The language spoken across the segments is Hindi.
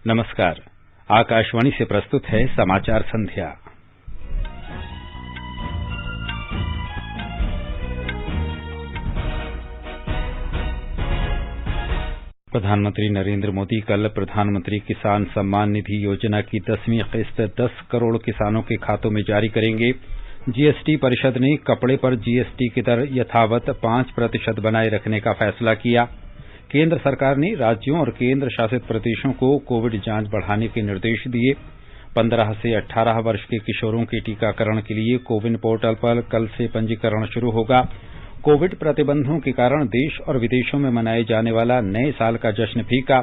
नमस्कार। आकाशवाणी से प्रस्तुत है समाचार संध्या। प्रधानमंत्री नरेंद्र मोदी कल प्रधानमंत्री किसान सम्मान निधि योजना की 10वीं किस्त 10 करोड़ किसानों के खातों में जारी करेंगे। जीएसटी परिषद ने कपड़े पर जीएसटी की दर यथावत 5% बनाए रखने का फैसला किया। केंद्र सरकार ने राज्यों और केंद्र शासित प्रदेशों को कोविड जांच बढ़ाने के निर्देश दिए। 15 से 18 वर्ष के किशोरों के टीकाकरण के लिए कोविन पोर्टल पर कल से पंजीकरण शुरू होगा। कोविड प्रतिबंधों के कारण देश और विदेशों में मनाए जाने वाला नए साल का जश्न फीका।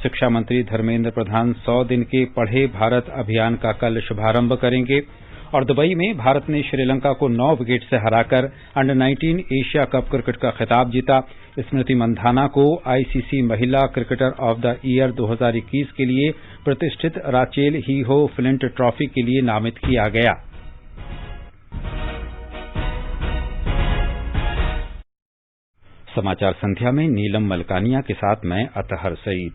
शिक्षा मंत्री धर्मेंद्र प्रधान 100 दिन के पढ़े भारत अभियान का कल शुभारंभ करेंगे। और दुबई में भारत ने श्रीलंका को 9 विकेट से हराकर अंडर-19 एशिया कप क्रिकेट का खिताब जीता। स्मृति मंधाना को आईसीसी महिला क्रिकेटर ऑफ द ईयर 2021 के लिए प्रतिष्ठित राचेल हीहो फ्लिंट ट्रॉफी के लिए नामित किया गया। समाचार संध्या में नीलम मलकानिया के साथ मैं अतहर सईद।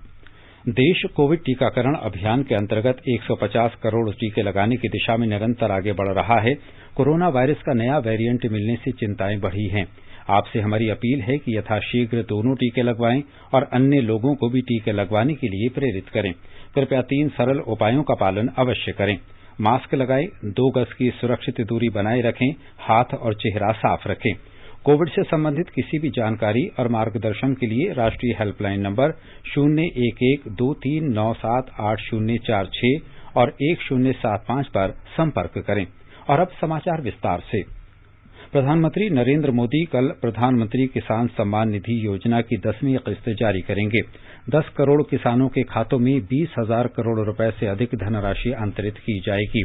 देश कोविड टीकाकरण अभियान के अंतर्गत 150 करोड़ टीके लगाने की दिशा में निरंतर आगे बढ़ रहा है। कोरोना वायरस का नया वेरिएंट मिलने से चिंताएं बढ़ी हैं। आपसे हमारी अपील है कि यथाशीघ्र दोनों टीके लगवाएं और अन्य लोगों को भी टीके लगवाने के लिए प्रेरित करें। कृपया 3 सरल उपायों का पालन अवश्य करें। मास्क लगाएं, 2 गज की सुरक्षित दूरी बनाए रखें, हाथ और चेहरा साफ रखें। कोविड से संबंधित किसी भी जानकारी और मार्गदर्शन के लिए राष्ट्रीय हेल्पलाइन नंबर 01123978046 और 1075 पर संपर्क करें। और अब समाचार विस्तार से। प्रधानमंत्री नरेंद्र मोदी कल प्रधानमंत्री किसान सम्मान निधि योजना की 10वीं किस्त जारी करेंगे। 10 करोड़ किसानों के खातों में 20,000 करोड़ रुपए से अधिक धनराशि अंतरित की जाएगी।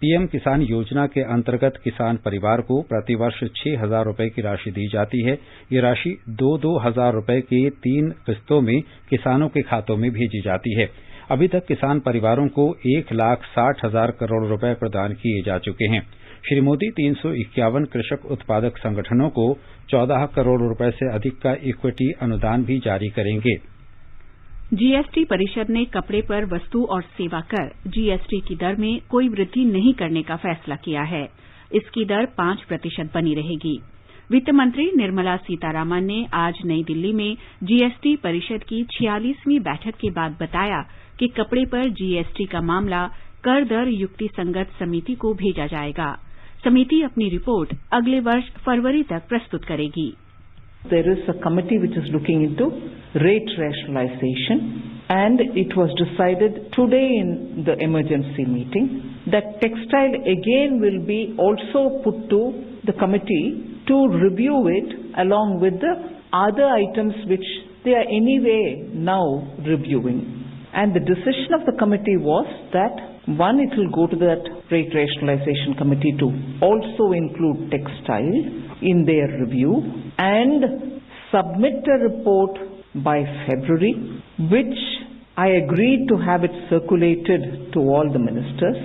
पीएम किसान योजना के अंतर्गत किसान परिवार को प्रतिवर्ष 6,000 रुपए की राशि दी जाती है। ये राशि 2-2 हजार रुपए के 3 किस्तों में किसानों के खातों में भेजी जाती है। अभी तक किसान परिवारों को 1,60,000 करोड़ रुपए प्रदान किए जा चुके हैं। श्री मोदी 351 कृषक उत्पादक संगठनों को 14 करोड़ रुपए से अधिक का इक्विटी अनुदान भी जारी करेंगे। जीएसटी परिषद ने कपड़े पर वस्तु और सेवा कर जीएसटी की दर में कोई वृद्धि नहीं करने का फैसला किया है। इसकी दर 5% बनी रहेगी। वित्त मंत्री निर्मला सीतारामन ने आज नई दिल्ली में जीएसटी परिषद की 46वीं बैठक के बाद बताया कि कपड़े पर जीएसटी का मामला कर दर युक्ति संगत समिति को भेजा जाएगा। समिति अपनी रिपोर्ट अगले वर्ष फरवरी तक प्रस्तुत करेगी। There is a committee which is looking into rate rationalization, and it was decided today in the emergency meeting that textile again will be also put to the committee to review it along with the other items which they are anyway now reviewing. And the decision of the committee was that one, it will go to that rate rationalization committee to also include textile in their review and submit a report by February, which I agreed to have it circulated to all the ministers.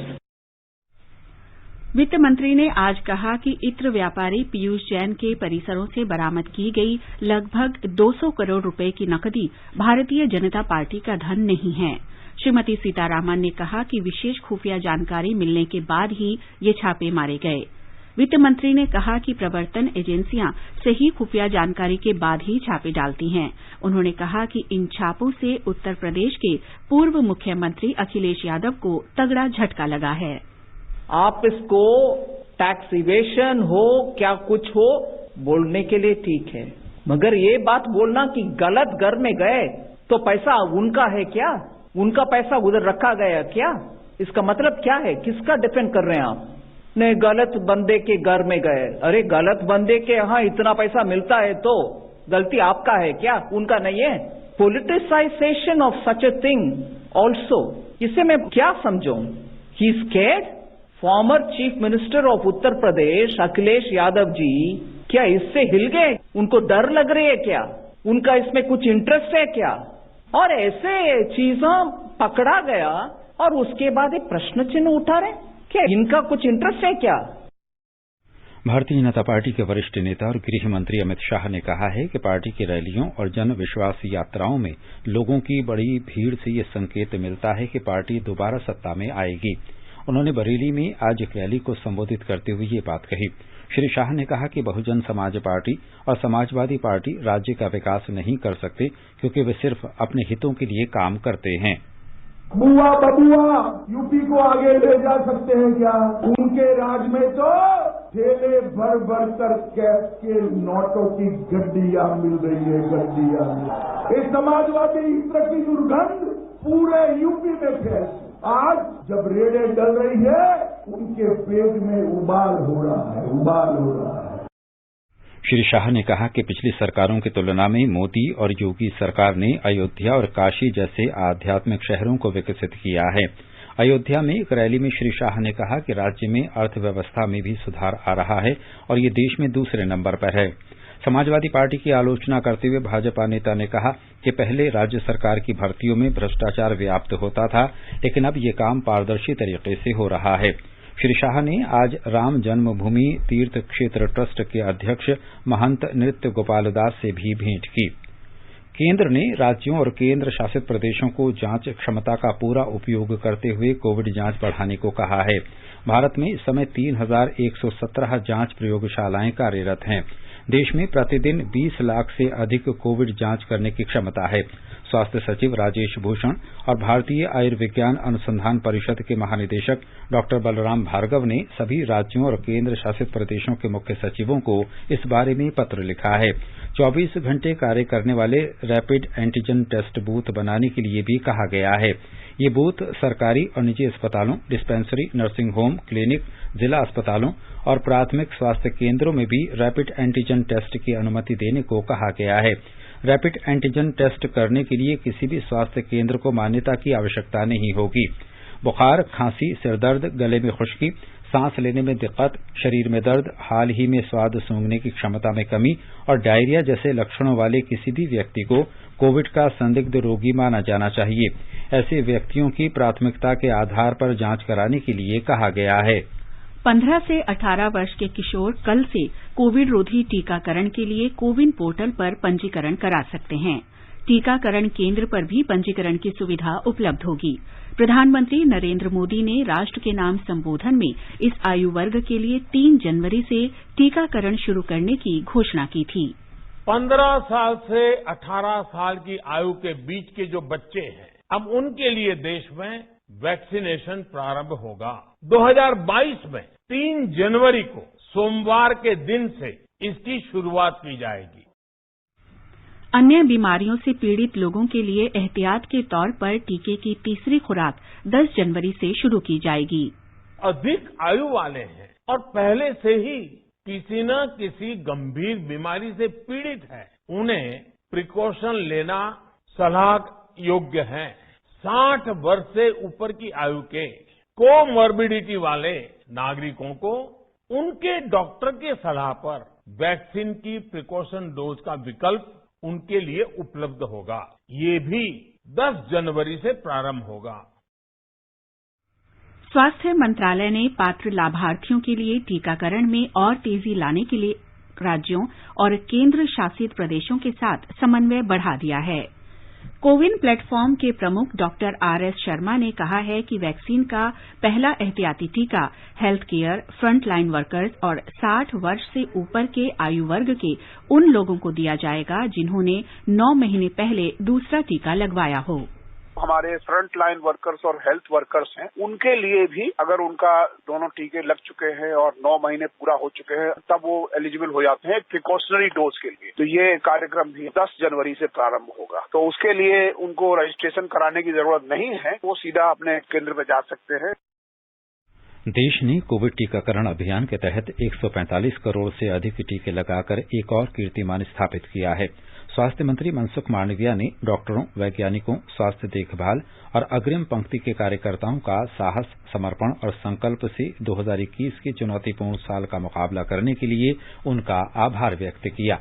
वित्त मंत्री ने आज कहा कि इत्र व्यापारी पीयूष जैन के परिसरों से बरामद की गई लगभग 200 करोड़ रुपए की नकदी भारतीय जनता पार्टी का धन नहीं है। श्रीमती सीतारामन ने कहा कि विशेष खुफिया जानकारी मिलने के बाद ही ये छापे मारे गए। वित्त मंत्री ने कहा कि प्रवर्तन एजेंसियां सही खुफिया जानकारी के बाद ही छापे डालती हैं। उन्होंने कहा कि इन छापों से उत्तर प्रदेश के पूर्व मुख्यमंत्री अखिलेश यादव को तगड़ा झटका लगा है। आप इसको टैक्स इवेशन हो क्या कुछ हो बोलने के लिए ठीक है, मगर ये बात बोलना कि गलत घर में गए तो पैसा उनका है क्या, उनका पैसा उधर रखा गया क्या, इसका मतलब क्या है? किसका डिफेंड कर रहे हैं आप? नहीं, गलत बंदे के घर में गए। अरे गलत बंदे के यहाँ इतना पैसा मिलता है तो गलती आपका है क्या, उनका नहीं है? Politicization of such a thing also, इसे मैं क्या समझूं? He scared? Former chief minister of Uttar Pradesh Akhilesh Yadav ji क्या इससे हिल गए? उनको डर लग रही है क्या? उनका इसमें कुछ इंटरेस्ट है क्या? और ऐसे चीजों पकड़ा गया और उसके बाद एक प्रश्न चिन्ह उठा रहे, क्या इनका कुछ इंटरेस्ट है क्या? भारतीय जनता पार्टी के वरिष्ठ नेता और गृह मंत्री अमित शाह ने कहा है कि पार्टी की रैलियों और जन विश्वास यात्राओं में लोगों की बड़ी भीड़ से ये संकेत मिलता है कि पार्टी दोबारा सत्ता में आएगी। उन्होंने बरेली में आज एक रैली को संबोधित करते हुए ये बात कही। श्री शाह ने कहा कि बहुजन समाज पार्टी और समाजवादी पार्टी राज्य का विकास नहीं कर सकते क्योंकि वे सिर्फ अपने हितों के लिए काम करते हैं। बुआ बबुआ यूपी को आगे ले जा सकते हैं क्या? उनके राज में तो ठेले भर भर कर कैश के नोटों की गड्डियां मिल रही है, गड्डियां। इस समाजवादी इत्र की दुर्गंध पूरे यूपी में फैल। आज जब रेडें डल रही है उनके पेट में उबाल हो रहा है, उबाल हो रहा है। श्री शाह ने कहा कि पिछली सरकारों की तुलना में मोदी और योगी सरकार ने अयोध्या और काशी जैसे आध्यात्मिक शहरों को विकसित किया है। अयोध्या में एक रैली में श्री शाह ने कहा कि राज्य में अर्थव्यवस्था में भी सुधार आ रहा है और ये देश में दूसरे नंबर पर है। समाजवादी पार्टी की आलोचना करते हुए भाजपा नेता ने कहा कि पहले राज्य सरकार की भर्तियों में भ्रष्टाचार व्याप्त होता था, लेकिन अब ये काम पारदर्शी तरीके से हो रहा है। श्री शाह ने आज राम जन्मभूमि तीर्थ क्षेत्र ट्रस्ट के अध्यक्ष महंत नृत्य गोपाल दास से भी भेंट की। केंद्र ने राज्यों और केंद्र शासित प्रदेशों को जांच क्षमता का पूरा उपयोग करते हुए कोविड जांच बढ़ाने को कहा है। भारत में इस समय 3,117 जांच प्रयोगशालाएं कार्यरत हैं। देश में प्रतिदिन 20 लाख से अधिक कोविड जांच करने की क्षमता है। स्वास्थ्य सचिव राजेश भूषण और भारतीय आयुर्विज्ञान अनुसंधान परिषद के महानिदेशक डॉ बलराम भार्गव ने सभी राज्यों और केंद्र शासित प्रदेशों के मुख्य सचिवों को इस बारे में पत्र लिखा है। 24 घंटे कार्य करने वाले रैपिड एंटीजन टेस्ट बूथ बनाने के लिए भी कहा गया है। ये बूथ सरकारी और निजी अस्पतालों, डिस्पेंसरी, नर्सिंग होम, क्लिनिक, जिला अस्पतालों और प्राथमिक स्वास्थ्य केंद्रों में भी रैपिड एंटीजन टेस्ट की अनुमति देने को कहा गया है। रैपिड एंटीजन टेस्ट करने के लिए किसी भी स्वास्थ्य केंद्र को मान्यता की आवश्यकता नहीं होगी। बुखार, खांसी, सिरदर्द, गले में खुश्की, सांस लेने में दिक्कत, शरीर में दर्द, हाल ही में स्वाद सूंघने की क्षमता में कमी और डायरिया जैसे लक्षणों वाले किसी भी व्यक्ति को कोविड का संदिग्ध रोगी माना जाना चाहिए। ऐसे व्यक्तियों की प्राथमिकता के आधार पर जांच कराने के लिए कहा गया है। 15 से 18 वर्ष के किशोर कल से कोविड रोधी टीकाकरण के लिए कोविन पोर्टल पर पंजीकरण करा सकते हैं। टीकाकरण केंद्र पर भी पंजीकरण की सुविधा उपलब्ध होगी। प्रधानमंत्री नरेंद्र मोदी ने राष्ट्र के नाम संबोधन में इस आयु वर्ग के लिए 3 जनवरी से टीकाकरण शुरू करने की घोषणा की थी। 15 साल से 18 साल की आयु के बीच के जो बच्चे हैं, अब उनके लिए देश में वैक्सीनेशन प्रारंभ होगा। 2022 में 3 जनवरी को सोमवार के दिन से इसकी शुरुआत की जाएगी। अन्य बीमारियों से पीड़ित लोगों के लिए एहतियात के तौर पर टीके की तीसरी खुराक 10 जनवरी से शुरू की जाएगी। अधिक आयु वाले हैं और पहले से ही किसी न किसी गंभीर बीमारी से पीड़ित है, उन्हें प्रिकॉशन लेना सलाह योग्य है। 60 वर्ष से ऊपर की आयु के कोमॉर्बिडिटी वाले नागरिकों को उनके डॉक्टर के सलाह पर वैक्सीन की प्रिकॉशन डोज का विकल्प उनके लिए उपलब्ध होगा। ये भी 10 जनवरी से प्रारंभ होगा। स्वास्थ्य मंत्रालय ने पात्र लाभार्थियों के लिए टीकाकरण में और तेजी लाने के लिए राज्यों और केंद्र शासित प्रदेशों के साथ समन्वय बढ़ा दिया है। कोविन प्लेटफॉर्म के प्रमुख डॉक्टर आरएस शर्मा ने कहा है कि वैक्सीन का पहला एहतियाती टीका health care, front line workers और 60 वर्ष से ऊपर के आयु वर्ग के उन लोगों को दिया जाएगा जिन्होंने 9 महीने पहले दूसरा टीका लगवाया हो। हमारे फ्रंट लाइन वर्कर्स और हेल्थ वर्कर्स हैं, उनके लिए भी अगर उनका दोनों टीके लग चुके हैं और 9 महीने पूरा हो चुके हैं, तब वो एलिजिबल हो जाते हैं प्रिकॉशनरी डोज के लिए। तो ये कार्यक्रम भी 10 जनवरी से प्रारंभ होगा। तो उसके लिए उनको रजिस्ट्रेशन कराने की जरूरत नहीं है, वो सीधा अपने केंद्र पे जा सकते हैं। देश ने कोविड टीकाकरण अभियान के तहत 145 करोड़ से अधिक टीके लगाकर एक और कीर्तिमान स्थापित किया है। स्वास्थ्य मंत्री मनसुख मांडविया ने डॉक्टरों, वैज्ञानिकों, स्वास्थ्य देखभाल और अग्रिम पंक्ति के कार्यकर्ताओं का साहस, समर्पण और संकल्प से 2021 के चुनौतीपूर्ण साल का मुकाबला करने के लिए उनका आभार व्यक्त किया।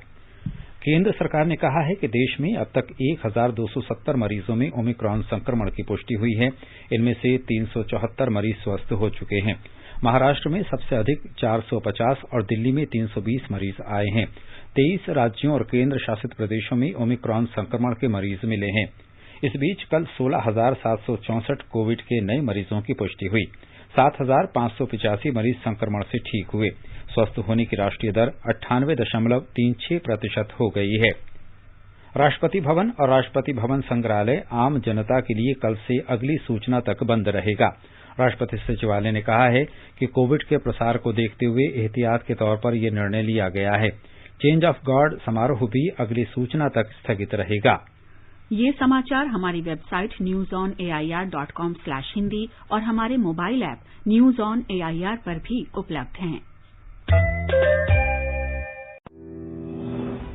केंद्र सरकार ने कहा है कि देश में अब तक 1,270 मरीजों में ओमिक्रॉन संक्रमण की पुष्टि हुई है। इनमें से 374 मरीज स्वस्थ हो चुके हैं। महाराष्ट्र में सबसे अधिक 450 और दिल्ली में 320 मरीज आए हैं। 23 राज्यों और केंद्र शासित प्रदेशों में ओमिक्रॉन संक्रमण के मरीज मिले हैं। इस बीच कल 16,764 कोविड के नए मरीजों की पुष्टि हुई। 7,585 मरीज संक्रमण से ठीक हुए। स्वस्थ होने की राष्ट्रीय दर 98.36% हो गई है। राष्ट्रपति भवन और राष्ट्रपति भवन संग्रहालय आम जनता के लिए कल से अगली सूचना तक बंद रहेगा। राष्ट्रपति सचिवालय ने कहा है कि कोविड के प्रसार को देखते हुए एहतियात के तौर पर यह निर्णय लिया गया है। चेंज ऑफ गार्ड समारोह भी अगली सूचना तक स्थगित रहेगा। ये समाचार हमारी वेबसाइट newsonair.com/hindi और हमारे mobile app news on AIR पर भी उपलब्ध हैं।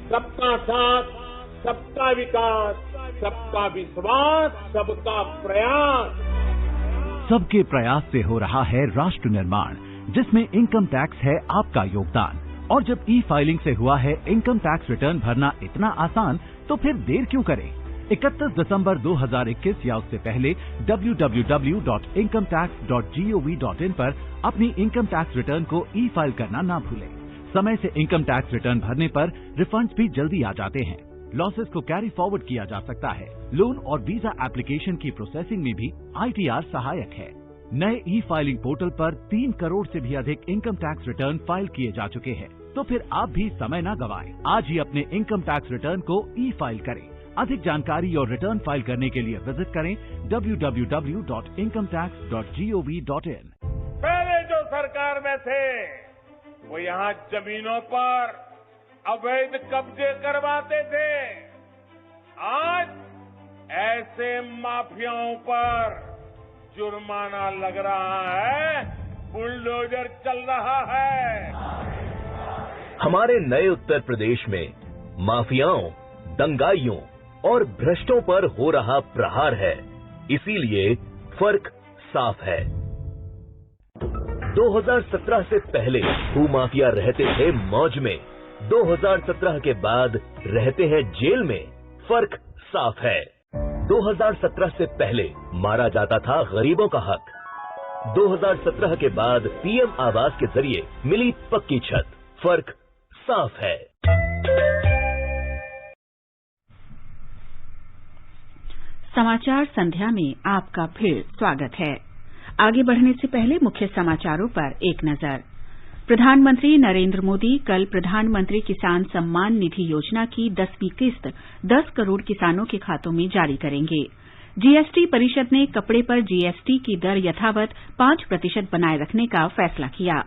सबका साथ, सबका विकास, सबका विश्वास, सबका प्रयास। सबके प्रयास से हो रहा है राष्ट्र निर्माण, जिसमें इनकम टैक्स है आपका योगदान। और जब ई फाइलिंग से हुआ है इनकम टैक्स रिटर्न भरना इतना आसान, तो फिर देर क्यों करें? 31 दिसंबर 2021 या उससे पहले www.incometax.gov.in पर अपनी इनकम टैक्स रिटर्न को ई फाइल करना ना भूलें। समय से इनकम टैक्स रिटर्न भरने पर रिफंड्स भी जल्दी आ जाते हैं। लॉसेस को कैरी फॉरवर्ड किया जा सकता है। लोन और वीजा एप्लीकेशन की प्रोसेसिंग में भी ITR सहायक है। नए ई फाइलिंग पोर्टल पर 3 करोड़ से भी अधिक इनकम टैक्स रिटर्न फाइल किए जा चुके हैं। तो फिर आप भी समय न गवाएं। आज ही अपने इनकम टैक्स रिटर्न को ई फाइल करें। अधिक जानकारी और रिटर्न फाइल करने के लिए विजिट करें www.incometax.gov.in। पहले जो सरकार में थे वो यहाँ जमीनों पर अवैध कब्जे करवाते थे। आज ऐसे माफियाओं पर जुर्माना लग रहा है, बुलडोजर चल रहा है। हमारे नए उत्तर प्रदेश में माफियाओं, दंगाइयों और भ्रष्टों पर हो रहा प्रहार है। इसीलिए फर्क साफ है। 2017 से पहले भूमाफिया रहते थे मौज में, 2017 के बाद रहते हैं जेल में। फर्क साफ है। 2017 से पहले मारा जाता था गरीबों का हक। 2017 के बाद PM आवास के जरिए मिली पक्की छत। फर्क साफ है। समाचार संध्या में आपका फिर स्वागत है। आगे बढ़ने से पहले मुख्य समाचारों पर एक नजर। प्रधानमंत्री नरेंद्र मोदी कल प्रधानमंत्री किसान सम्मान निधि योजना की 10वीं किस्त 10 करोड़ किसानों के खातों में जारी करेंगे। जीएसटी परिषद ने कपड़े पर जीएसटी की दर यथावत 5% बनाए रखने का फैसला किया।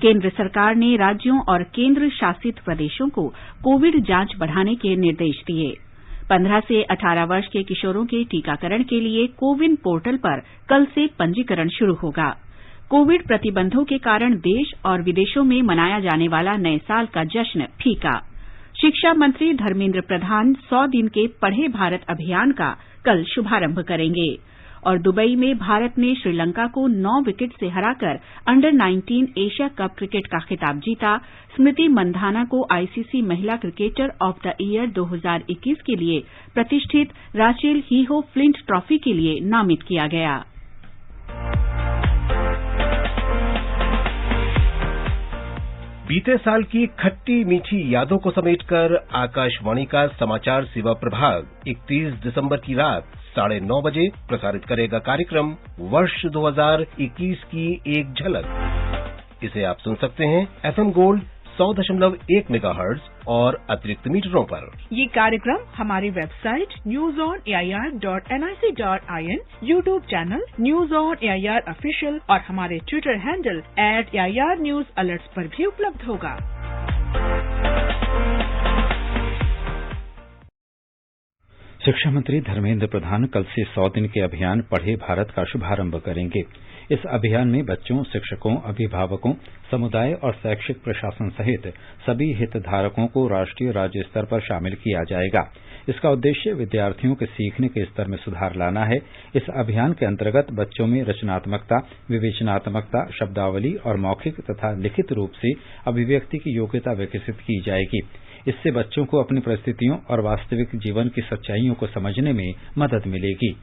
केंद्र सरकार ने राज्यों और केंद्र शासित प्रदेशों को कोविड जांच बढ़ाने के निर्देश दिए। 15 से 18 वर्ष के किशोरों के टीकाकरण के लिए कोविन पोर्टल पर कल से पंजीकरण शुरू होगा। कोविड प्रतिबंधों के कारण देश और विदेशों में मनाया जाने वाला नए साल का जश्न फीका। शिक्षा मंत्री धर्मेंद्र प्रधान 100 दिन के पढ़े भारत अभियान का कल शुभारंभ करेंगे। और दुबई में भारत ने श्रीलंका को 9 विकेट से हराकर अंडर-19 एशिया कप क्रिकेट का खिताब जीता। स्मृति मंधाना को आईसीसी महिला क्रिकेटर ऑफ द ईयर 2021 के लिए प्रतिष्ठित राचेल हीहो फ्लिंट ट्रॉफी के लिए नामित किया गया। बीते साल की खट्टी मीठी यादों को समेटकर आकाशवाणी का समाचार सेवा प्रभाग 31 दिसंबर की रात 9:30 बजे प्रसारित करेगा कार्यक्रम वर्ष 2021 की एक झलक। इसे आप सुन सकते हैं FM गोल्ड 100.1 मेगाहर्ट्ज और अतिरिक्त मीटरों पर। ये कार्यक्रम हमारी website newsonair.nic.in, YouTube channel news on AIR official और हमारे ट्विटर हैंडल @AIRNews अलर्ट्स पर भी उपलब्ध होगा। शिक्षा मंत्री धर्मेंद्र प्रधान कल से 100 दिन के अभियान पढ़े भारत का शुभारंभ करेंगे। इस अभियान में बच्चों, शिक्षकों, अभिभावकों, समुदाय और शैक्षिक प्रशासन सहित सभी हितधारकों को राष्ट्रीय राज्य स्तर पर शामिल किया जाएगा। इसका उद्देश्य विद्यार्थियों के सीखने के स्तर में सुधार लाना है। इस अभियान के अंतर्गत बच्चों में रचनात्मकता, विवेचनात्मकता, शब्दावली और मौखिक तथा लिखित रूप से अभिव्यक्ति की योग्यता विकसित की जाएगी। इससे बच्चों को अपनी परिस्थितियों और वास्तविक जीवन की सच्चाइयों को समझने में मदद मिलेगी।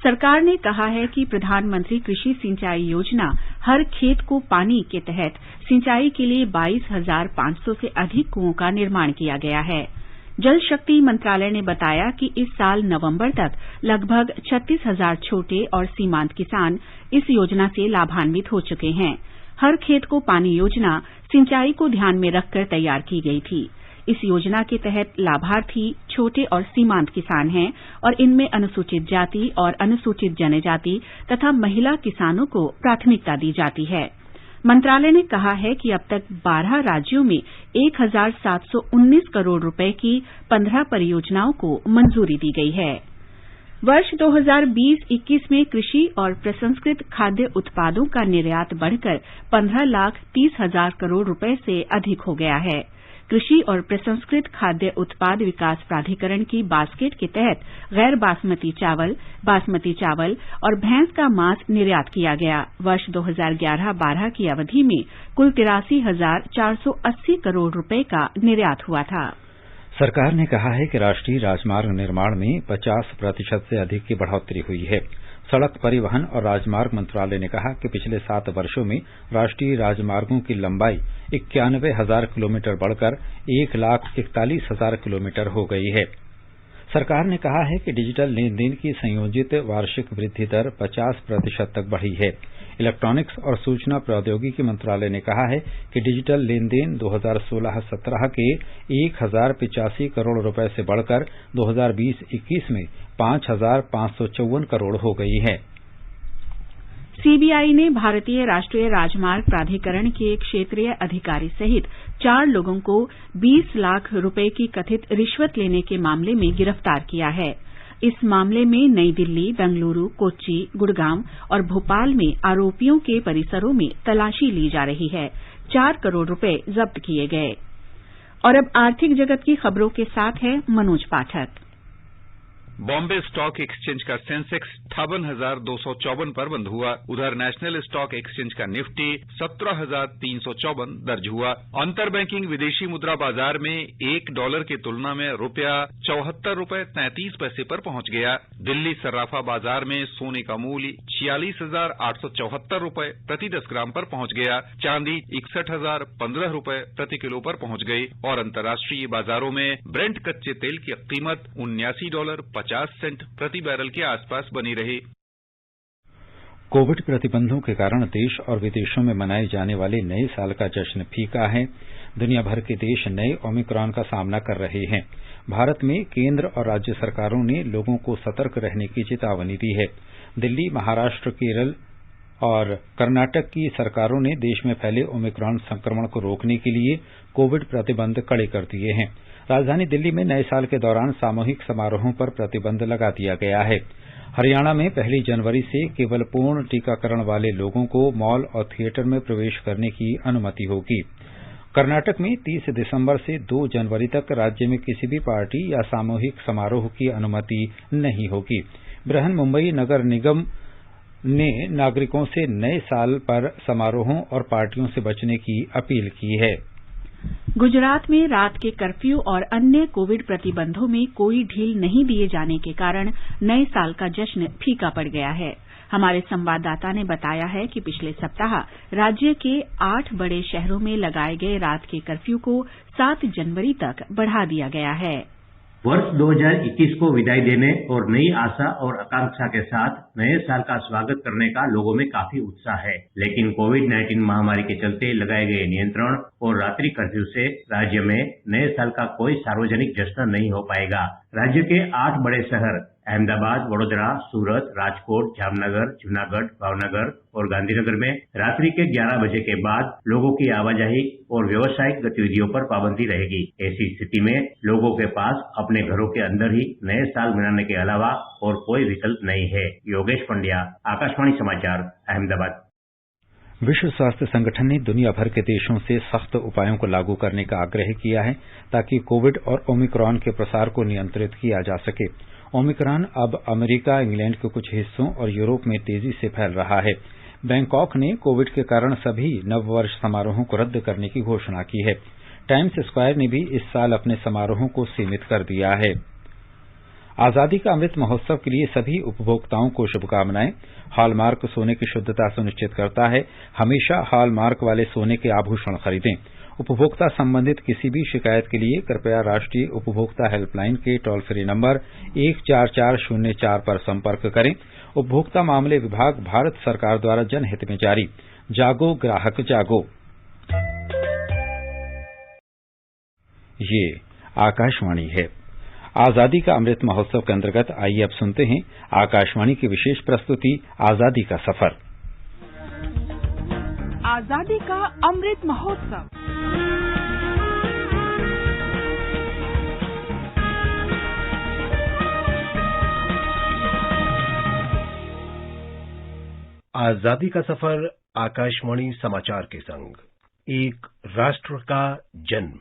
सरकार ने कहा है कि प्रधानमंत्री कृषि सिंचाई योजना हर खेत को पानी के तहत सिंचाई के लिए 22,500 से अधिक कुओं का निर्माण किया गया है। जल शक्ति मंत्रालय ने बताया कि इस साल नवंबर तक लगभग 36,000 छोटे और सीमांत किसान इस योजना से लाभान्वित हो चुके हैं। हर खेत को पानी योजना सिंचाई को ध्यान में रखकर तैयार की गई थी। इस योजना के तहत लाभार्थी छोटे और सीमांत किसान हैं और इनमें अनुसूचित जाति और अनुसूचित जनजाति तथा महिला किसानों को प्राथमिकता दी जाती है। मंत्रालय ने कहा है कि अब तक 12 राज्यों में 1,719 करोड़ रुपए की 15 परियोजनाओं को मंजूरी दी गई है। वर्ष 2020-21 में कृषि और प्रसंस्कृत खाद्य उत्पादों का निर्यात बढ़कर 15,30,000 करोड़ रुपए से अधिक हो गया है। कृषि और प्रसंस्कृत खाद्य उत्पाद विकास प्राधिकरण की बास्केट के तहत गैर बासमती चावल और भैंस का मांस निर्यात किया गया। वर्ष 2011-12 की अवधि में कुल 83,480 करोड़ रुपए का निर्यात हुआ था। सरकार ने कहा है कि राष्ट्रीय राजमार्ग निर्माण में 50% से अधिक की बढ़ोतरी हुई है। सड़क परिवहन और राजमार्ग मंत्रालय ने कहा कि पिछले 7 वर्षों में राष्ट्रीय राजमार्गों की लंबाई 91,000 किलोमीटर बढ़कर 1,41,000 किलोमीटर हो गई है। सरकार ने कहा है कि डिजिटल लेन-देन की संयोजित वार्षिक वृद्धि दर 50% तक बढ़ी है। इलेक्ट्रॉनिक्स और सूचना प्रौद्योगिकी मंत्रालय ने कहा है कि डिजिटल लेन-देन 2016-17 के 1,085 करोड़ रुपए से बढ़कर 2020-21 में 5,554 करोड़ हो गई है। सीबीआई ने भारतीय राष्ट्रीय राजमार्ग प्राधिकरण के क्षेत्रीय अधिकारी सहित 4 लोगों को 20 लाख रुपए की कथित रिश्वत लेने के मामले में गिरफ्तार किया है। इस मामले में नई दिल्ली, बेंगलुरु, कोच्चि, गुड़गांव और भोपाल में आरोपियों के परिसरों में तलाशी ली जा रही है। 4 करोड़ रुपए जब्त किए गए। और अब आर्थिक जगत की खबरों के साथ है मनोज पाठक। बॉम्बे स्टॉक एक्सचेंज का सेंसेक्स 58,254 पर बंद हुआ। उधर नेशनल स्टॉक एक्सचेंज का निफ्टी 17,354 दर्ज हुआ। अंतर बैंकिंग विदेशी मुद्रा बाजार में $1 की तुलना में रुपया 74.33 पर पहुंच गया। दिल्ली सर्राफा बाजार में सोने का मूल्य 46,874 रुपए प्रति 10 ग्राम पर पहुंच गया। चांदी 61,015 रुपए प्रति किलो पर पहुंच गई और अंतर्राष्ट्रीय बाजारों में ब्रेंट कच्चे तेल की कीमत $79.50 प्रति बैरल के आसपास बनी रही। कोविड प्रतिबंधों के कारण देश और विदेशों में मनाए जाने वाले नए साल का जश्न फीका है। दुनिया भर के देश नए ओमिक्रॉन का सामना कर रहे हैं। भारत में केंद्र और राज्य सरकारों ने लोगों को सतर्क रहने की चेतावनी दी है। दिल्ली, महाराष्ट्र, केरल और कर्नाटक की सरकारों ने देश में फैले ओमिक्रॉन संक्रमण को रोकने के लिए कोविड प्रतिबंध कड़े कर दिए हैं। राजधानी दिल्ली में नए साल के दौरान सामूहिक समारोहों पर प्रतिबंध लगा दिया गया है। हरियाणा में 1 जनवरी से केवल पूर्ण टीकाकरण वाले लोगों को मॉल और थिएटर में प्रवेश करने की अनुमति होगी। कर्नाटक में 30 दिसंबर से 2 जनवरी तक राज्य में किसी भी पार्टी या सामूहिक समारोह की अनुमति नहीं होगी। बृहन मुंबई नगर निगम ने नागरिकों से नए साल पर समारोहों और पार्टियों से बचने की अपील की है। गुजरात में रात के कर्फ्यू और अन्य कोविड प्रतिबंधों में कोई ढील नहीं दिए जाने के कारण नए साल का जश्न फीका पड़ गया है। हमारे संवाददाता ने बताया है कि पिछले सप्ताह राज्य के 8 बड़े शहरों में लगाए गए रात के कर्फ्यू को 7 जनवरी तक बढ़ा दिया गया है। वर्ष 2021 को विदाई देने और नई आशा और आकांक्षा के साथ नए साल का स्वागत करने का लोगों में काफी उत्साह है, लेकिन कोविड-19 महामारी के चलते लगाए गए नियंत्रण और रात्रि कर्फ्यू से राज्य में नए साल का कोई सार्वजनिक जश्न नहीं हो पाएगा। राज्य के 8 बड़े शहर अहमदाबाद, वडोदरा, सूरत, राजकोट, जामनगर, जूनागढ़, भावनगर और गांधीनगर में रात्रि के 11 बजे के बाद लोगों की आवाजाही और व्यावसायिक गतिविधियों पर पाबंदी रहेगी। ऐसी स्थिति में लोगों के पास अपने घरों के अंदर ही नए साल मनाने के अलावा और कोई विकल्प नहीं है। योगेश पंड्या, आकाशवाणी समाचार, अहमदाबाद। विश्व स्वास्थ्य संगठन ने दुनिया भर के देशों से सख्त उपायों को लागू करने का आग्रह किया है ताकि कोविड और ओमिक्रॉन के प्रसार को नियंत्रित किया जा सके। ओमिक्रॉन अब अमेरिका, इंग्लैंड के कुछ हिस्सों और यूरोप में तेजी से फैल रहा है। बैंकॉक ने कोविड के कारण सभी नववर्ष समारोहों को रद्द करने की घोषणा की है। टाइम्स स्क्वायर ने भी इस साल अपने समारोहों को सीमित कर दिया है। आजादी का अमृत महोत्सव के लिए सभी उपभोक्ताओं को शुभकामनाएं। हॉलमार्क सोने की शुद्धता सुनिश्चित करता है। हमेशा हॉलमार्क वाले सोने के आभूषण खरीदें। उपभोक्ता संबंधित किसी भी शिकायत के लिए कृपया राष्ट्रीय उपभोक्ता हेल्पलाइन के टोल फ्री नंबर 14404 पर संपर्क करें। उपभोक्ता मामले विभाग, भारत सरकार द्वारा जनहित में जारी। जागो ग्राहक जागो। ये आकाशवाणी है। आजादी का अमृत महोत्सव के अंतर्गत आइए अब सुनते हैं आकाशवाणी की विशेष प्रस्तुति आजादी का सफर। आजादी का अमृत महोत्सव। आजादी का सफर आकाशवाणी समाचार के संग। एक राष्ट्र का जन्म।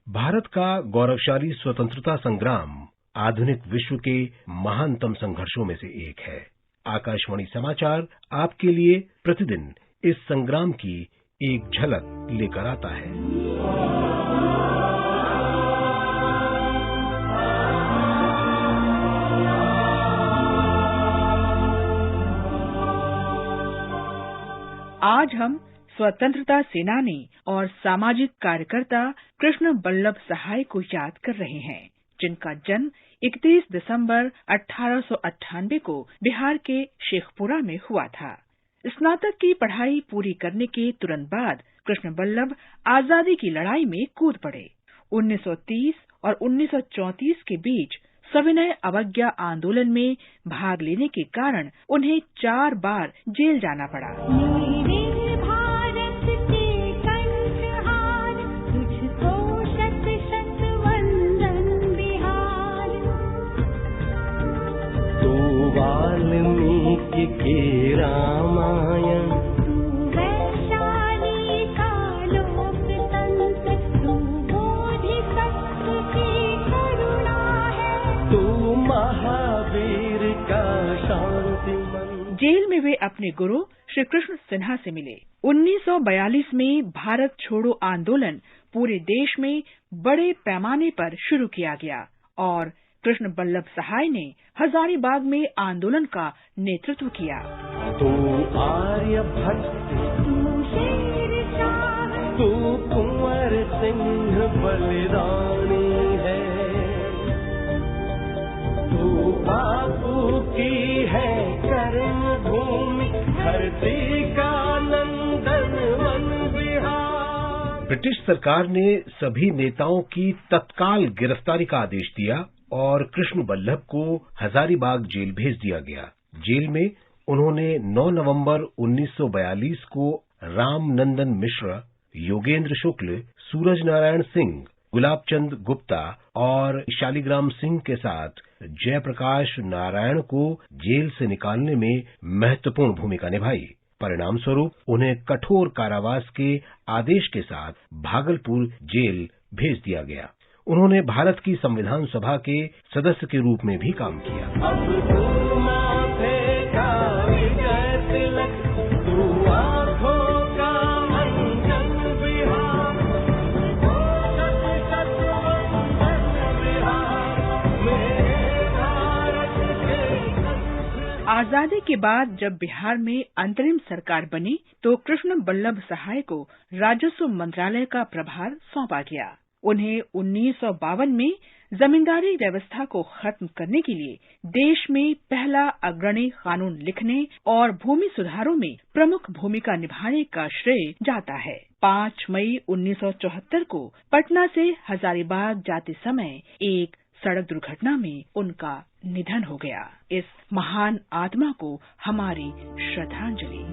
भारत का गौरवशाली स्वतंत्रता संग्राम आधुनिक विश्व के महानतम संघर्षों में से एक है। आकाशवाणी समाचार आपके लिए प्रतिदिन इस संग्राम की एक झलक लेकर आता है। आज हम स्वतंत्रता सेनानी और सामाजिक कार्यकर्ता कृष्ण बल्लभ सहाय को याद कर रहे हैं, जिनका जन्म 31 दिसंबर 1898 को बिहार के शेखपुरा में हुआ था। स्नातक की पढ़ाई पूरी करने के तुरंत बाद कृष्ण बल्लभ आजादी की लड़ाई में कूद पड़े। 1930 और 1934 के बीच सविनय अवज्ञा आंदोलन में भाग लेने के कारण उन्हें 4 बार जेल जाना पड़ा। वाल्मीकि के रामायण, वैशाली का लोकतंत्र, तू बोधिसत्व की करुणा है, तू महावीर का शांति मन। जेल में वे अपने गुरु श्री कृष्ण सिन्हा से मिले। 1942 में भारत छोड़ो आंदोलन पूरे देश में बड़े पैमाने पर शुरू किया गया और कृष्ण बल्लभ सहाय ने हजारीबाग में आंदोलन का नेतृत्व किया। तू आर्यभट्ट, तू शेरशाह, तू कुंवर सिंह बलिदानी है, तू बापू की है कर्म भूमि, धरती का नंदन वन बिहार। ब्रिटिश सरकार ने सभी नेताओं की तत्काल गिरफ्तारी का आदेश दिया और कृष्ण बल्लभ को हजारीबाग जेल भेज दिया गया। जेल में उन्होंने 9 नवंबर 1942 को रामनंदन मिश्र, योगेंद्र शुक्ल, सूरज नारायण सिंह, गुलाबचंद गुप्ता और शालिग्राम सिंह के साथ जयप्रकाश नारायण को जेल से निकालने में महत्वपूर्ण भूमिका निभाई। परिणाम स्वरूप उन्हें कठोर कारावास के आदेश के साथ भागलपुर जेल भेज दिया गया। उन्होंने भारत की संविधान सभा के सदस्य के रूप में भी काम किया। अब तू माथे का विजय तिलक, तू आँखों का अंजन बिहार, शत वंदन बिहार, मेरे भारत के। आजादी के बाद जब बिहार में अंतरिम सरकार बनी तो कृष्ण बल्लभ सहाय को राजस्व मंत्रालय का प्रभार सौंपा गया। उन्हें 1952 में जमींदारी व्यवस्था को खत्म करने के लिए देश में पहला अग्रणी कानून लिखने और भूमि सुधारों में प्रमुख भूमिका निभाने का श्रेय जाता है। 5 मई 1974 को पटना से हजारीबाग जाते समय एक सड़क दुर्घटना में उनका निधन हो गया। इस महान आत्मा को हमारी श्रद्धांजलि।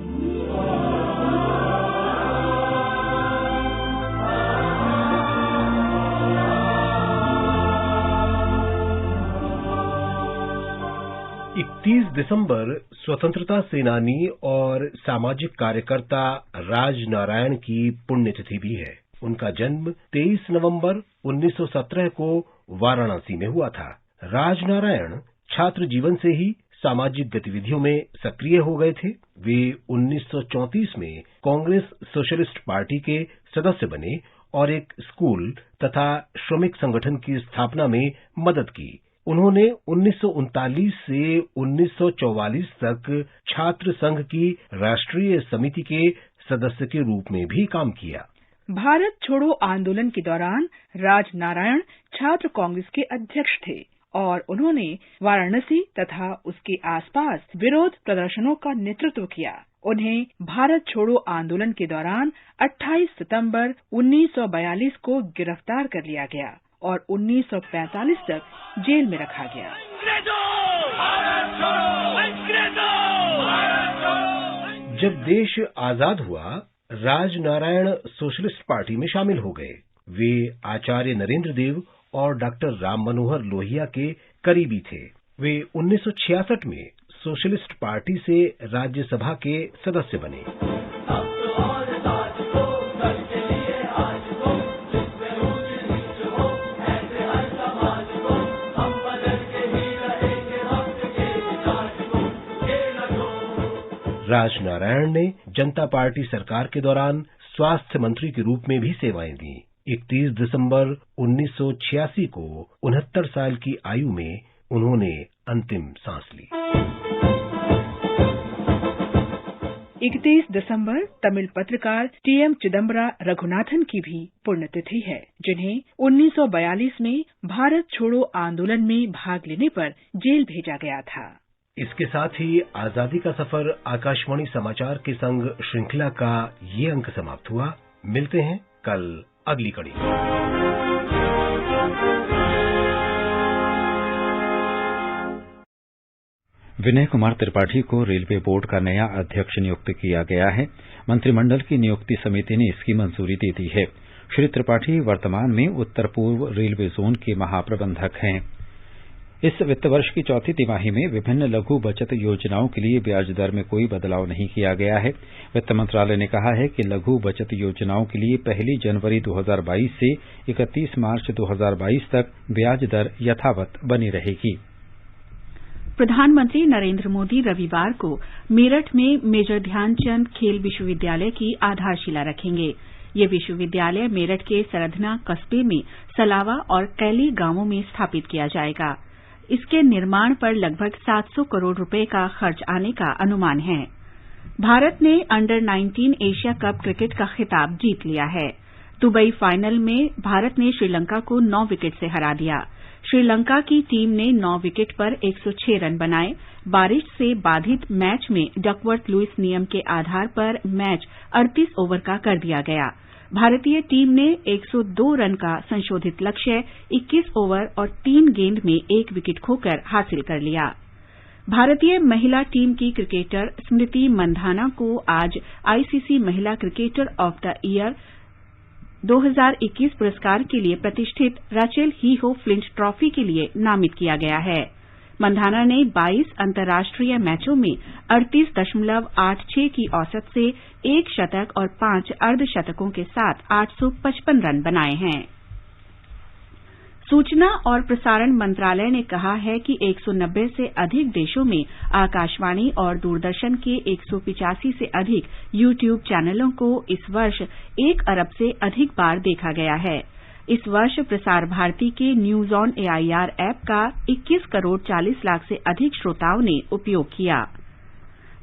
31 दिसंबर स्वतंत्रता सेनानी और सामाजिक कार्यकर्ता राजनारायण की पुण्यतिथि भी है। उनका जन्म 23 नवंबर 1917 को वाराणसी में हुआ था। राजनारायण छात्र जीवन से ही सामाजिक गतिविधियों में सक्रिय हो गए थे। वे 1934 में कांग्रेस सोशलिस्ट पार्टी के सदस्य बने और एक स्कूल तथा श्रमिक संगठन की स्थापना में मदद की। उन्होंने 1939 से 1944 तक छात्र संघ की राष्ट्रीय समिति के सदस्य के रूप में भी काम किया। भारत छोड़ो आंदोलन के दौरान राजनारायण छात्र कांग्रेस के अध्यक्ष थे और उन्होंने वाराणसी तथा उसके आसपास विरोध प्रदर्शनों का नेतृत्व किया। उन्हें भारत छोड़ो आंदोलन के दौरान 28 सितंबर 1942 को गिरफ्तार कर लिया गया और 1945 तक जेल में रखा गया। जब देश आजाद हुआ, राजनारायण सोशलिस्ट पार्टी में शामिल हो गए। वे आचार्य नरेंद्र देव और डॉक्टर राम मनोहर लोहिया के करीबी थे। वे 1966 में सोशलिस्ट पार्टी से राज्यसभा के सदस्य बने। राजनारायण ने जनता पार्टी सरकार के दौरान स्वास्थ्य मंत्री के रूप में भी सेवाएं दी। 31 दिसंबर 1986 को 69 साल की आयु में उन्होंने अंतिम सांस ली। 31 दिसंबर तमिल पत्रकार टी.एम. चिदम्बरा रघुनाथन की भी पुण्यतिथि है, जिन्हें 1942 में भारत छोड़ो आंदोलन में भाग लेने पर जेल भेजा गया था। इसके साथ ही आजादी का सफर आकाशवाणी समाचार के संग श्रृंखला का ये अंक समाप्त हुआ। मिलते हैं कल अगली कड़ी। विनय कुमार त्रिपाठी को रेलवे बोर्ड का नया अध्यक्ष नियुक्त किया गया है। मंत्रिमंडल की नियुक्ति समिति ने इसकी मंजूरी दे दी है। श्री त्रिपाठी वर्तमान में उत्तर पूर्व रेलवे जोन के महाप्रबंधक हैं। इस वित्त वर्ष की चौथी तिमाही में विभिन्न लघु बचत योजनाओं के लिए ब्याज दर में कोई बदलाव नहीं किया गया है। वित्त मंत्रालय ने कहा है कि लघु बचत योजनाओं के लिए 1 जनवरी 2022 से 31 मार्च 2022 तक ब्याज दर यथावत बनी रहेगी। प्रधानमंत्री नरेंद्र मोदी रविवार को मेरठ में मेजर ध्यानचंद खेल विश्वविद्यालय की आधारशिला रखेंगे। ये विश्वविद्यालय मेरठ के सरधना कस्बे में सलावा और कैली गांवों में स्थापित किया जाएगा। इसके निर्माण पर लगभग 700 करोड़ रुपए का खर्च आने का अनुमान है। भारत ने अंडर 19 एशिया कप क्रिकेट का खिताब जीत लिया है। दुबई फाइनल में भारत ने श्रीलंका को 9 विकेट से हरा दिया। श्रीलंका की टीम ने 9 विकेट पर 106 रन बनाए। बारिश से बाधित मैच में डकवर्थ लुईस नियम के आधार पर मैच 38 ओवर का कर दिया गया। भारतीय टीम ने 102 रन का संशोधित लक्ष्य 21 ओवर और 3 गेंद में 1 विकेट खोकर हासिल कर लिया। भारतीय महिला टीम की क्रिकेटर स्मृति मंधाना को आज आईसीसी महिला क्रिकेटर ऑफ द ईयर 2021 पुरस्कार के लिए प्रतिष्ठित राचेल हीहो फ्लिंट ट्रॉफी के लिए नामित किया गया है। मंधाना ने 22 अंतर्राष्ट्रीय मैचों में 38.86 की औसत से 1 शतक और 5 अर्धशतकों के साथ 855 रन बनाए हैं। सूचना और प्रसारण मंत्रालय ने कहा है कि 190 से अधिक देशों में आकाशवाणी और दूरदर्शन के 185 से अधिक यूट्यूब चैनलों को इस वर्ष 1 अरब से अधिक बार देखा गया है। इस वर्ष प्रसार भारती के न्यूज ऑन एआईआर ऐप का 21 करोड़ 40 लाख से अधिक श्रोताओं ने उपयोग किया।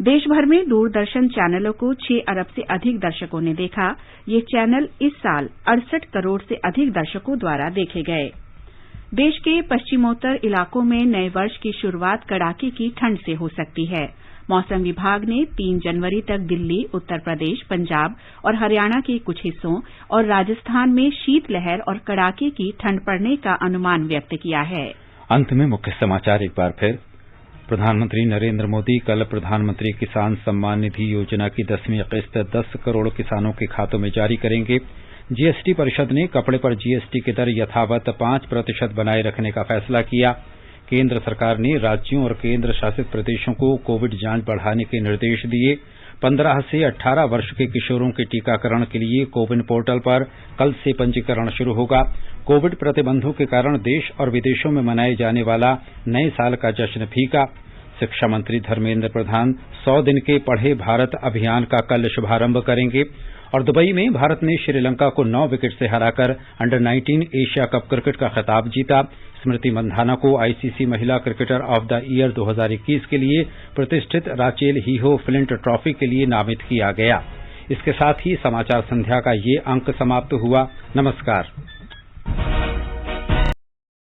देश भर में दूरदर्शन चैनलों को 6 अरब से अधिक दर्शकों ने देखा। ये चैनल इस साल 68 करोड़ से अधिक दर्शकों द्वारा देखे गए। देश के पश्चिमोत्तर इलाकों में नए वर्ष की शुरुआत कड़ाके की ठंड से हो सकती है। मौसम विभाग ने 3 जनवरी तक दिल्ली, उत्तर प्रदेश, पंजाब और हरियाणा के कुछ हिस्सों और राजस्थान में शीतलहर और कड़ाके की ठंड पड़ने का अनुमान व्यक्त किया है। अंत में मुख्य समाचार एक बार फिर। प्रधानमंत्री नरेंद्र मोदी कल प्रधानमंत्री किसान सम्मान निधि योजना की 10वीं किस्त 10 करोड़ किसानों के खातों में जारी करेंगे। जीएसटी परिषद ने कपड़े पर जीएसटी की दर यथावत 5% बनाए रखने का फैसला किया। केंद्र सरकार ने राज्यों और केंद्र शासित प्रदेशों को कोविड जांच बढ़ाने के निर्देश दिए। 15 से 18 वर्ष के किशोरों के टीकाकरण के लिए कोविन पोर्टल पर कल से पंजीकरण शुरू होगा। कोविड प्रतिबंधों के कारण देश और विदेशों में मनाए जाने वाला नए साल का जश्न फीका। शिक्षा मंत्री धर्मेंद्र प्रधान 100 दिन के पढ़े भारत अभियान का कल शुभारंभ करेंगे। और दुबई में भारत ने श्रीलंका को 9 विकेट से हराकर अंडर 19 एशिया कप क्रिकेट का खिताब जीता। स्मृति मंधाना को आईसीसी महिला क्रिकेटर ऑफ द ईयर 2021 के लिए प्रतिष्ठित राचेल हीहो फ्लिंट ट्रॉफी के लिए नामित किया गया। इसके साथ ही समाचार संध्या का ये अंक समाप्त हुआ। नमस्कार।